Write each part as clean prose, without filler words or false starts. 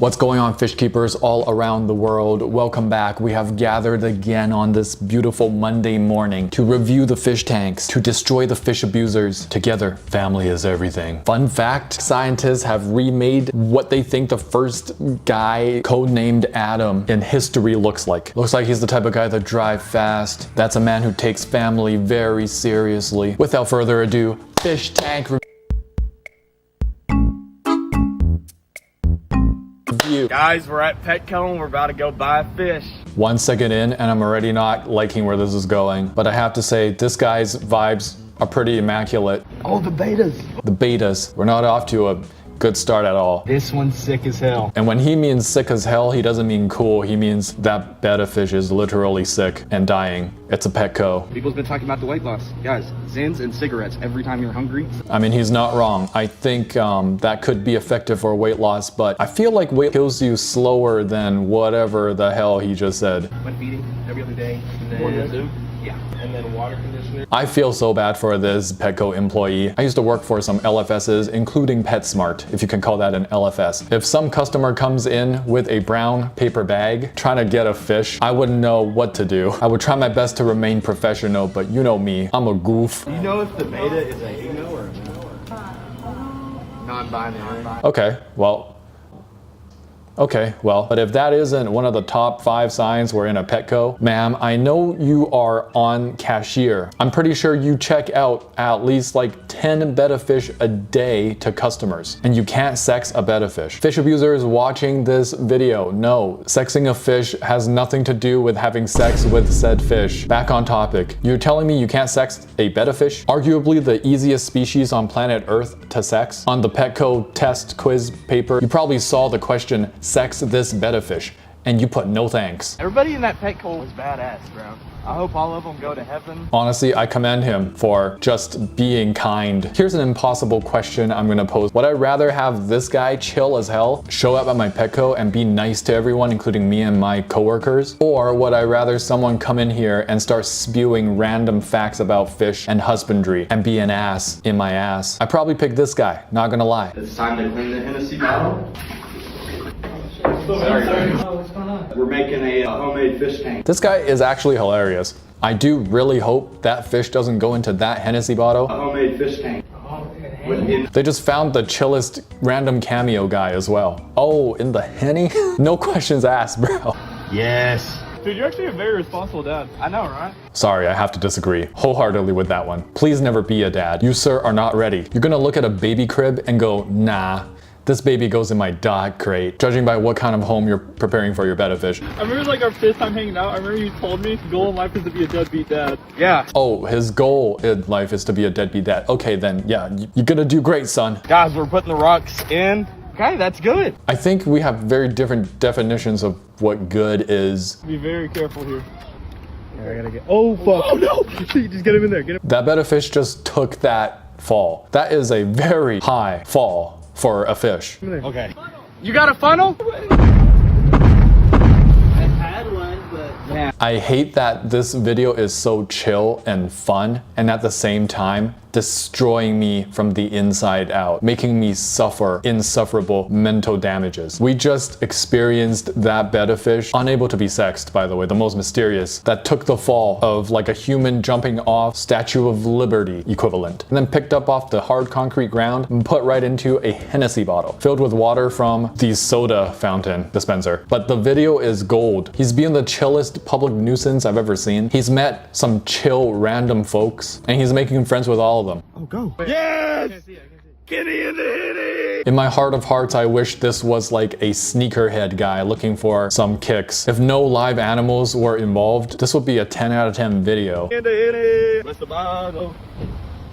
What's going on, fish keepers all around the world? Welcome back. We have gathered again on this beautiful Monday morning to review the fish tanks, to destroy the fish abusers. Together, family is everything. Fun fact, scientists have remade what they think the first guy, codenamed Adam, in history looks like. Looks like he's the type of guy that drives fast. That's a man who takes family very seriously. Without further ado, fish tank review. Guys, we're at Petco and we're about to go buy a fish. 1 second in and I'm already not liking where this is going. But I have to say, this guy's vibes are pretty immaculate. Oh, the betas. The betas. We're not off to a good start at all. This one's sick as hell. And when he means sick as hell, he doesn't mean cool. He means that betta fish is literally sick and dying. It's a Petco. People's been talking about the weight loss. Guys, Zins and cigarettes every time you're hungry. I mean, he's not wrong. I think that could be effective for weight loss, but I feel like weight kills you slower than whatever the hell he just said. When feeding every other day. And then, yeah. And then water conditioner. I feel so bad for this Petco employee. I used to work for some LFSs, including PetSmart, if you can call that an LFS. If some customer comes in with a brown paper bag trying to get a fish, I wouldn't know what to do. I would try my best to remain professional, but you know me, I'm a goof. Do you know if the beta is a Igno or a no? Non-binary. Okay, well, but if that isn't one of the top 5 signs we're in a Petco, ma'am, I know you are on cashier. I'm pretty sure you check out at least like 10 betta fish a day to customers, and you can't sex a betta fish. Fish abusers watching this video, no, sexing a fish has nothing to do with having sex with said fish. Back on topic. You're telling me you can't sex a betta fish? Arguably the easiest species on planet Earth to sex? On the Petco test quiz paper, you probably saw the question, sex this betta fish, and you put no thanks. Everybody in that Petco was badass, bro. I hope all of them go to heaven. Honestly, I commend him for just being kind. Here's an impossible question I'm gonna pose. Would I rather have this guy chill as hell, show up at my Petco and be nice to everyone, including me and my coworkers? Or would I rather someone come in here and start spewing random facts about fish and husbandry and be an ass in my ass? I probably pick this guy, not gonna lie. It's time to clean the Hennessy bottle. Sorry. Oh, what's going on? We're making a homemade fish tank. This guy is actually hilarious. I do really hope that fish doesn't go into that Hennessy bottle. A homemade fish tank. They just found the chillest random cameo guy as well. Oh, in the Henny? No questions asked, bro. Yes. Dude, you're actually a very responsible dad. I know, right? Sorry, I have to disagree wholeheartedly with that one. Please never be a dad. You, sir, are not ready. You're gonna look at a baby crib and go, nah. This baby goes in my dog crate, judging by what kind of home you're preparing for your betta fish. I remember like our first time hanging out, I remember you told me his goal in life is to be a deadbeat dad. Yeah. Oh, his goal in life is to be a deadbeat dad. Okay then, yeah, you're gonna do great, son. Guys, we're putting the rocks in. Okay, that's good. I think we have very different definitions of what good is. Be very careful here. Yeah, I gotta get, oh fuck. Oh no! Just get him in there, get him. That betta fish just took that fall. That is a very high fall for a fish. Okay. You got a funnel? I hate that this video is so chill and fun, and at the same time destroying me from the inside out, making me suffer insufferable mental damages. We just experienced that betta fish, unable to be sexed, by the way, the most mysterious, that took the fall of like a human jumping off Statue of Liberty equivalent, and then picked up off the hard concrete ground and put right into a Hennessy bottle filled with water from the soda fountain dispenser. But the video is gold. He's being the chillest public nuisance I've ever seen. He's met some chill random folks, and he's making friends with all of them. Oh, go. Yes! Get in the Henny! In my heart of hearts, I wish this was like a sneakerhead guy looking for some kicks. If no live animals were involved, this would be a 10 out of 10 video. In the Henny! What's the bottle?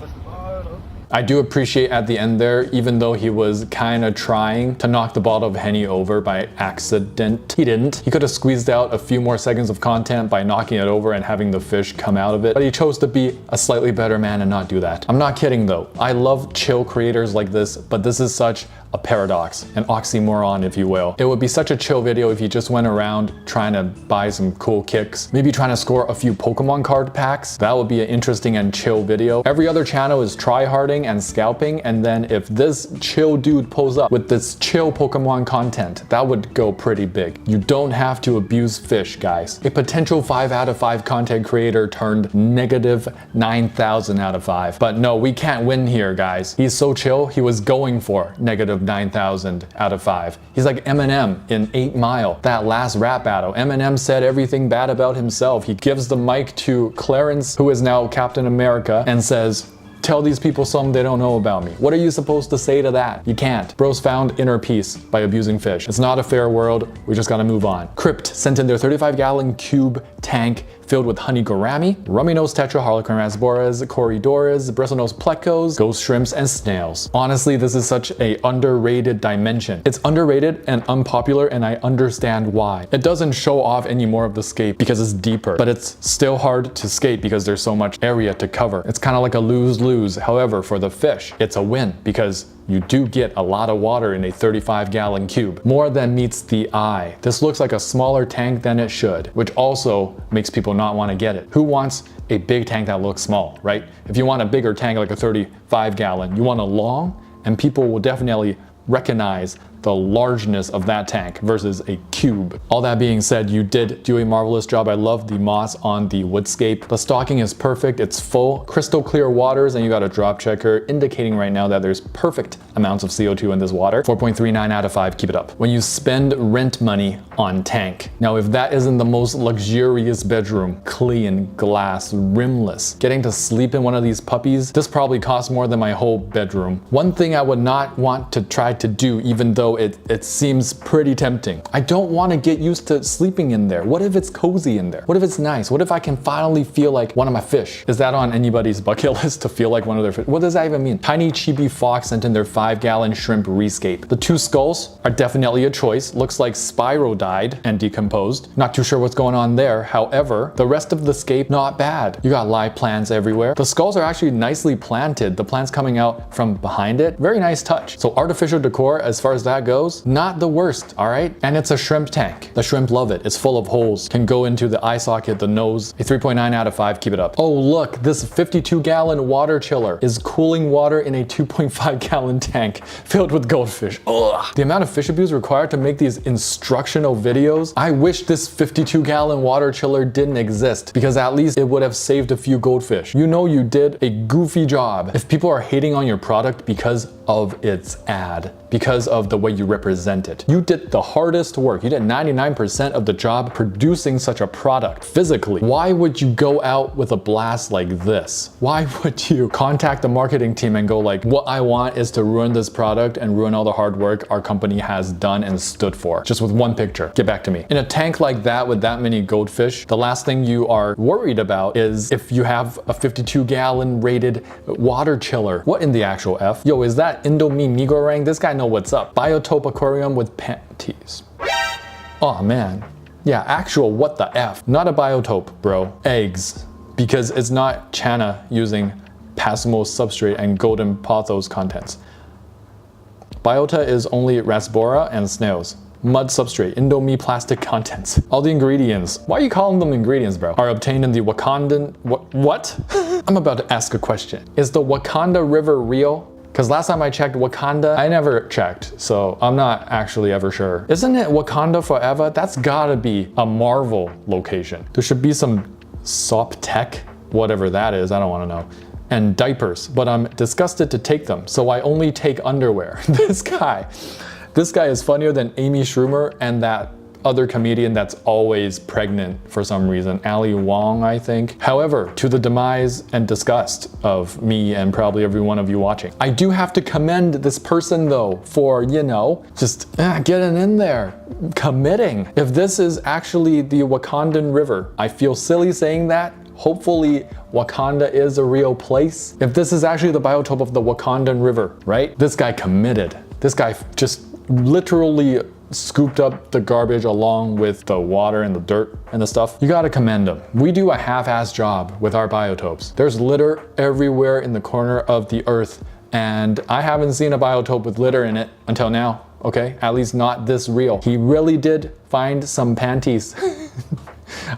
What's the bottle? I do appreciate at the end there, even though he was kind of trying to knock the bottle of Henny over by accident, he didn't. He could have squeezed out a few more seconds of content by knocking it over and having the fish come out of it, but he chose to be a slightly better man and not do that. I'm not kidding though. I love chill creators like this, but this is such a paradox, an oxymoron, if you will. It would be such a chill video if you just went around trying to buy some cool kicks, maybe trying to score a few Pokemon card packs. That would be an interesting and chill video. Every other channel is tryharding and scalping, and then if this chill dude pulls up with this chill Pokemon content, that would go pretty big. You don't have to abuse fish, guys. A potential 5 out of 5 content creator turned negative 9,000 out of 5. But no, we can't win here, guys. He's so chill, he was going for negative 9,000 out of 5. He's like Eminem in 8 Mile, that last rap battle. Eminem said everything bad about himself. He gives the mic to Clarence, who is now Captain America, and says, tell these people something they don't know about me. What are you supposed to say to that? You can't. Bro's found inner peace by abusing fish. It's not a fair world. We just gotta move on. Crypt sent in their 35-gallon cube tank filled with honey gourami, rummy-nosed tetra, harlequin rasboras, corridoras, bristlenose plecos, ghost shrimps, and snails. Honestly, this is such a underrated dimension. It's underrated and unpopular, and I understand why. It doesn't show off any more of the scape because it's deeper, but it's still hard to skate because there's so much area to cover. It's kind of like a lose-lose. However, for the fish, it's a win because you do get a lot of water in a 35-gallon cube. More than meets the eye. This looks like a smaller tank than it should, which also makes people not want to get it. Who wants a big tank that looks small, right? If you want a bigger tank like a 35-gallon, you want a long, and people will definitely recognize the largeness of that tank versus a cube. All that being said, you did do a marvelous job. I love the moss on the woodscape. The stocking is perfect. It's full, crystal clear waters, and you got a drop checker indicating right now that there's perfect amounts of CO2 in this water. 4.39 out of 5, keep it up. When you spend rent money on tank. Now, if that isn't the most luxurious bedroom, clean, glass, rimless, getting to sleep in one of these puppies, this probably costs more than my whole bedroom. One thing I would not want to try to do, even though it seems pretty tempting. I don't want to get used to sleeping in there. What if it's cozy in there? What if it's nice? What if I can finally feel like one of my fish? Is that on anybody's bucket list to feel like one of their fish? What does that even mean? Tiny Chibi Fox sent in their 5-gallon shrimp rescape. The 2 skulls are definitely a choice. Looks like Spyro died and decomposed. Not too sure what's going on there. However, the rest of the scape, not bad. You got live plants everywhere. The skulls are actually nicely planted. The plants coming out from behind it. Very nice touch. So artificial decor, as far as that goes, not the worst, all right? And it's a shrimp tank. The shrimp love it. It's full of holes. Can go into the eye socket, the nose. A 3.9 out of 5, keep it up. Oh, look, this 52-gallon water chiller is cooling water in a 2.5-gallon tank filled with goldfish. Ugh. The amount of fish abuse required to make these instructional videos, I wish this 52-gallon water chiller didn't exist, because at least it would have saved a few goldfish. You know you did a goofy job. If people are hating on your product because of its ad, because of the way you represent it, you did the hardest work. You did 99% of the job producing such a product physically. Why would you go out with a blast like this? Why would you contact the marketing team and go like, what I want is to ruin this product and ruin all the hard work our company has done and stood for, just with one picture? Get back to me. In a tank like that with that many goldfish, the last thing you are worried about is if you have a 52-gallon rated water chiller. What in the actual F? Yo, is that Indomie mee goreng? This guy know what's up. Biotope aquarium with panties. Oh man. Yeah, actual what the F. Not a biotope, bro. Eggs. Because it's not Chana using Passimo substrate and golden pothos contents. Biota is only rasbora and snails. Mud substrate, Indomie plastic contents. All the ingredients, why are you calling them ingredients, bro? Are obtained in the Wakandan, what? I'm about to ask a question. Is the Wakanda River real? Because last time I checked Wakanda, I never checked, so I'm not actually ever sure. Isn't it Wakanda forever? That's gotta be a Marvel location. There should be some SOP tech, whatever that is, I don't wanna know. And diapers, but I'm disgusted to take them, so I only take underwear. This guy is funnier than Amy Schumer and that other comedian that's always pregnant for some reason, Ali Wong, I think. However, to the demise and disgust of me and probably every one of you watching, I do have to commend this person though for, you know, just getting in there, committing. If this is actually the Wakandan River, I feel silly saying that. Hopefully Wakanda is a real place. If this is actually the biotope of the Wakandan River, right? This guy committed. This guy just literally scooped up the garbage along with the water and the dirt and the stuff. You gotta commend him. We do a half-ass job with our biotopes. There's litter everywhere in the corner of the earth And I haven't seen a Biotope with litter in it until now, okay? At least not this real. He really did find some panties.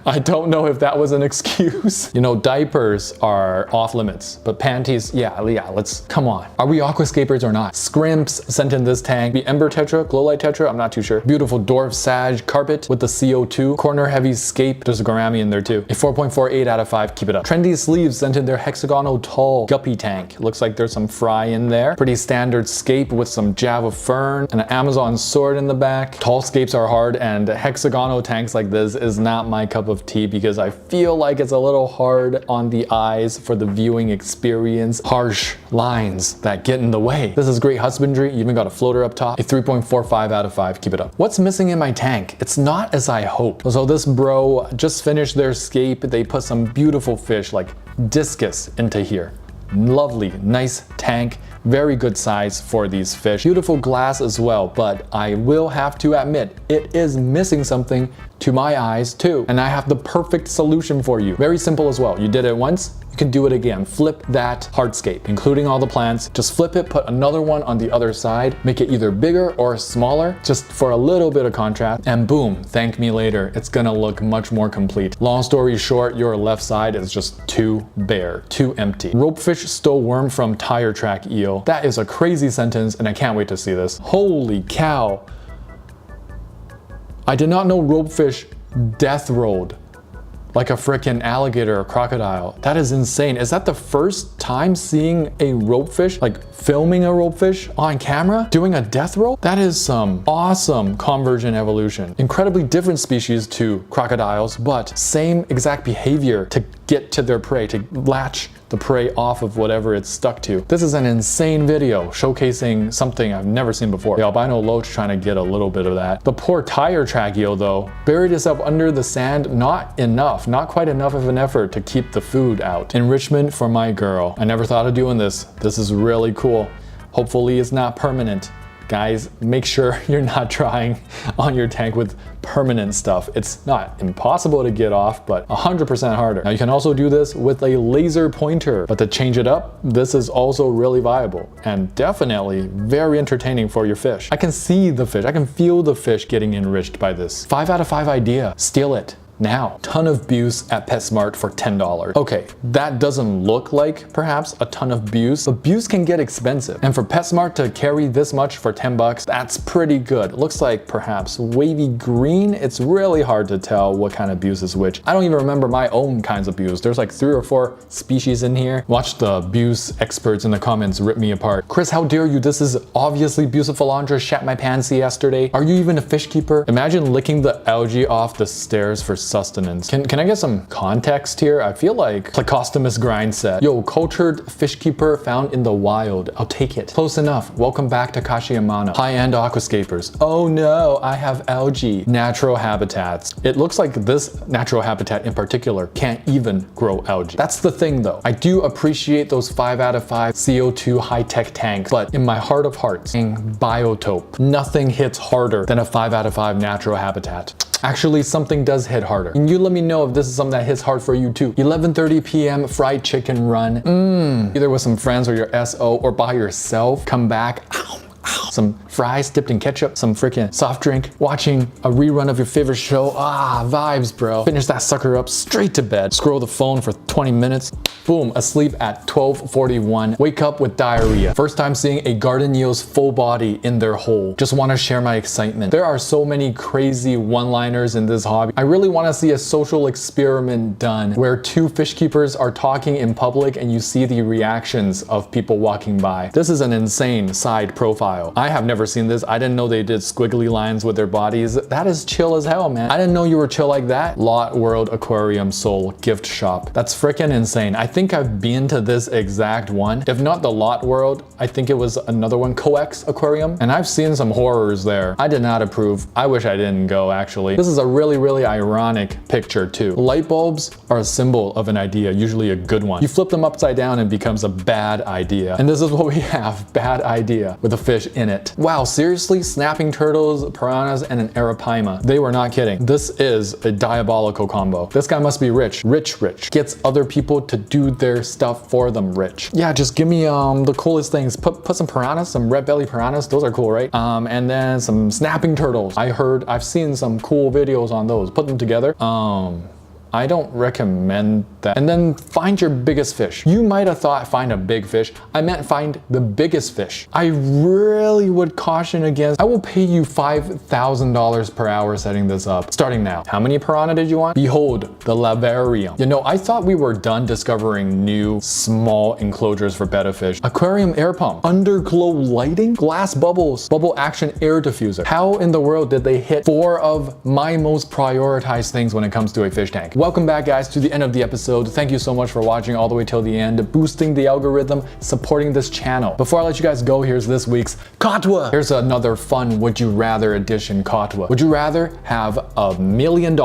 I don't know if that was an excuse. You know, diapers are off limits, but panties, yeah, let's, come on. Are we aquascapers or not? Scrimps sent in this tank. The Ember Tetra, Glow Light Tetra, I'm not too sure. Beautiful Dwarf Sage carpet with the CO2. Corner Heavy Scape, there's a Gourami in there too. A 4.48 out of 5, keep it up. Trendy Sleeves sent in their hexagonal tall guppy tank. Looks like there's some fry in there. Pretty standard scape with some Java Fern and an Amazon sword in the back. Tall scapes are hard, and hexagonal tanks like this is not my cup of tea because I feel like it's a little hard on the eyes for the viewing experience. Harsh lines that get in the way. This is great husbandry. You even got a floater up top. A 3.45 out of 5. Keep it up. What's missing in my tank? It's not as I hoped. So this bro just finished their scape. They put some beautiful fish like discus into here. Lovely, nice tank. Very good size for these fish. Beautiful glass as well, but I will have to admit, it is missing something to my eyes too. And I have the perfect solution for you. Very simple as well. You did it once, you can do it again. Flip that hardscape, including all the plants. Just flip it, put another one on the other side, make it either bigger or smaller, just for a little bit of contrast, and boom, thank me later. It's gonna look much more complete. Long story short, your left side is just too bare, too empty. Ropefish stole worm from tire track eel. That is a crazy sentence, and I can't wait to see this. Holy cow. I did not know ropefish death rolled like a freaking alligator or crocodile. That is insane. Is that the first time seeing a ropefish, like filming a ropefish on camera, doing a death roll? That is some awesome convergent evolution. Incredibly different species to crocodiles, but same exact behavior to get to their prey, to latch the prey off of whatever it's stuck to. This is an insane video showcasing something I've never seen before. The albino loach trying to get a little bit of that. The poor tire track eel though, buried itself under the sand, not quite enough of an effort to keep the food out. Enrichment for my girl. I never thought of doing this. This is really cool. Hopefully it's not permanent. Guys, make sure you're not trying on your tank with permanent stuff. It's not impossible to get off, but 100% harder. Now you can also do this with a laser pointer, but to change it up, this is also really viable and definitely very entertaining for your fish. I can see the fish, I can feel the fish getting enriched by this. 5 out of 5 idea, steal it. Now, ton of Buse at PetSmart for $10. Okay, that doesn't look like perhaps a ton of Buse, but Buse can get expensive. And for PetSmart to carry this much for 10 bucks, that's pretty good. It looks like perhaps wavy green. It's really hard to tell what kind of Buse is which. I don't even remember my own kinds of Buse. There's like 3 or 4 species in here. Watch the Buse experts in the comments rip me apart. Chris, how dare you? This is obviously Bucephalandra shat my pants yesterday. Are you even a fish keeper? Imagine licking the algae off the stairs for sustenance. Can I get some context here? I feel like Plecostomus grind set. Yo, cultured Fishkeeper found in the wild. I'll take it. Close enough. Welcome back to Kashiamano. High-end aquascapers. Oh no, I have algae. Natural habitats. It looks like this natural habitat in particular can't even grow algae. That's the thing though. I do appreciate those 5 out of 5 CO2 high-tech tanks, but in my heart of hearts, in Biotope, nothing hits harder than a 5 out of 5 natural habitat. Actually, something does hit harder. And you let me know if this is something that hits hard for you too. 11:30 p.m. fried chicken run. Either with some friends or your SO or by yourself. Come back. Ow. Some fries dipped in ketchup, some freaking soft drink, watching a rerun of your favorite show. Vibes, bro. Finish that sucker up straight to bed. Scroll the phone for 20 minutes. Boom, asleep at 12:41. Wake up with diarrhea. First time seeing a garden eel's full body in their hole. Just want to share my excitement. There are so many crazy one-liners in this hobby. I really want to see a social experiment done where 2 fish keepers are talking in public and you see the reactions of people walking by. This is an insane side profile. I have never seen this. I didn't know they did squiggly lines with their bodies. That is chill as hell, man. I didn't know you were chill like that. Lot World Aquarium Soul gift shop. That's freaking insane. I think I've been to this exact one. If not the Lot World, I think it was another one, Coex Aquarium. And I've seen some horrors there. I did not approve. I wish I didn't go actually. This is a really ironic picture too. Light bulbs are a symbol of an idea, usually a good one. You flip them upside down and it becomes a bad idea. And this is what we have, bad idea with a fish fish in it. Wow, seriously? Snapping turtles, piranhas, and an arapaima. They were not kidding. This is a diabolical combo. This guy must be rich. Rich. Gets other people to do their stuff for them rich. Yeah, just give me the coolest things. Put some piranhas, some red belly piranhas. Those are cool, right? And then some snapping turtles. I've seen some cool videos on those. Put them together. I don't recommend that. And then find your biggest fish. You might have thought find a big fish. I meant find the biggest fish. I really would caution against. I will pay you $5,000 per hour setting this up, starting now. How many piranha did you want? Behold, the lavarium. You know, I thought we were done discovering new small enclosures for betta fish. Aquarium air pump, underglow lighting, glass bubbles, bubble action air diffuser. How in the world did they hit 4 of my most prioritized things when it comes to a fish tank? Welcome back, guys, to the end of the episode. Thank you so much for watching all the way till the end, boosting the algorithm, supporting this channel. Before I let you guys go, here's this week's Katwa. Here's another fun would you rather edition Katwa. Would you rather have $1 million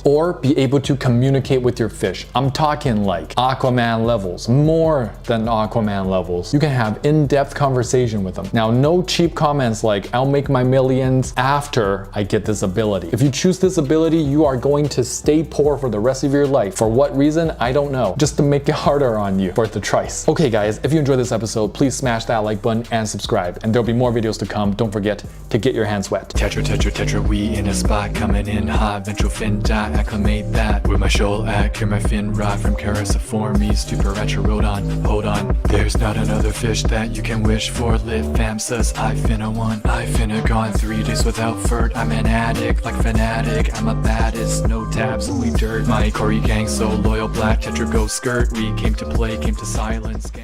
or be able to communicate with your fish? I'm talking like Aquaman levels, more than Aquaman levels. You can have in-depth conversation with them. Now, no cheap comments like, I'll make my millions after I get this ability. If you choose this ability, you are going to stay poor for the rest of your life. For what reason? I don't know. Just to make it harder on you. Worth the trice. Okay, guys, if you enjoyed this episode, please smash that like button and subscribe. And there'll be more videos to come. Don't forget to get your hands wet. Tetra, we in a spot coming in hot. Ventral fin dot, acclimate that. Where my shoal at, clear my fin rod from Cariciformes to Paracharodon. Hold on, there's not another fish that you can wish for. Lit fam says I finna one. I finna gone 3 days without furt. I'm an addict, like fanatic. I'm a baddest, no tabs, only dirt. My Corey gang so loyal, black Tetra go skirt. We came to play, came to silence. Gang.